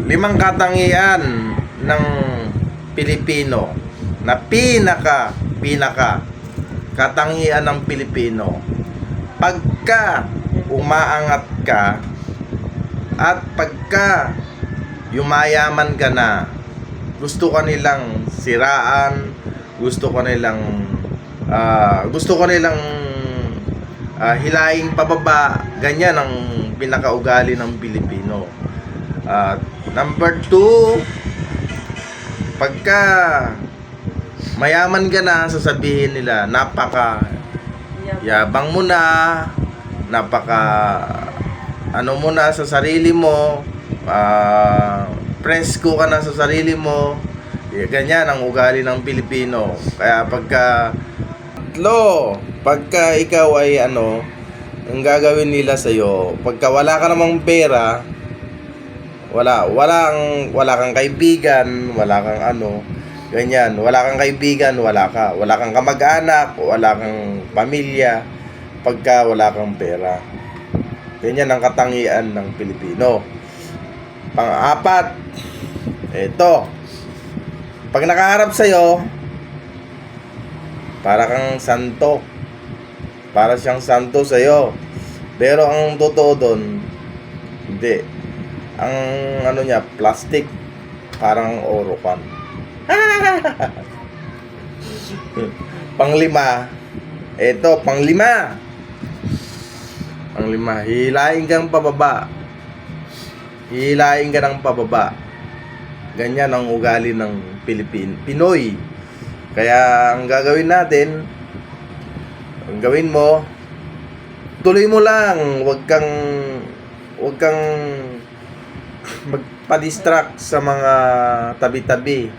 Limang katangian ng Pilipino na pinaka katangian ng Pilipino. Pagka umaangat ka at pagka yumayaman ka na, gusto ka nilang siraan, gusto ka nilang hilaing pababa. Ganyan ang pinakaugali ng Pilipino. Number 2, pagka mayaman ka na, sasabihin nila napaka yabang mo na, napaka ano mo na sa sarili mo, presko ka na sa sarili mo. Ganyan ang ugali ng Pilipino. Kaya pagka ikaw ay ang gagawin nila sa iyo, pagka wala ka namang pera, wala kang kaibigan, wala kang ganyan, wala kang kaibigan, wala kang kamag-anak, wala kang pamilya, pagka wala kang pera. Ganyan ang katangian ng Pilipino. Pang-apat, ito, pag nakaharap sa'yo, para kang santo, para siyang santo sa'yo. Pero ang totoo doon, hindi. Ang niya, plastic, parang oro kan. Panglima, hihilain kang pababa. Hihilain ka ng pababa. Ganyan ang ugali ng Pinoy. Kaya ang gagawin natin, ang gawin mo, tuloy mo lang, wag kang magpa-distract sa mga tabi-tabi.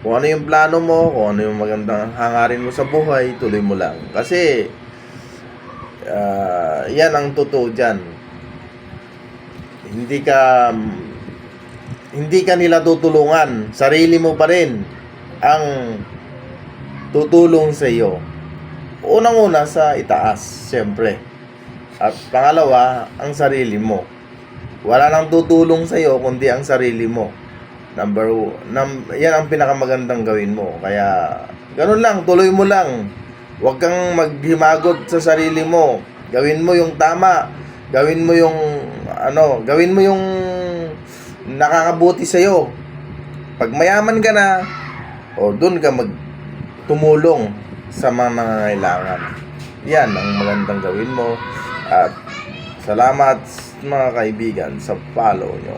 Kung ano yung plano mo, kung ano yung magandang hangarin mo sa buhay, tuloy mo lang. Kasi yan ang totoo dyan. Hindi ka nila tutulungan, sarili mo pa rin ang tutulong sa iyo. Unang-una sa itaas, siyempre. At pangalawa, ang sarili mo. Wala nang tutulong sa iyo kundi ang sarili mo. Yan ang pinakamagandang gawin mo. Kaya ganun lang, tuloy mo lang. Huwag kang maghimagot sa sarili mo. Gawin mo yung tama. Gawin mo yung nakakabuti sa iyo. Pag mayaman ka na, doon ka tumulong sa mga nangangailangan. Yan ang magandang gawin mo. At salamat mga kaibigan sa follow nyo.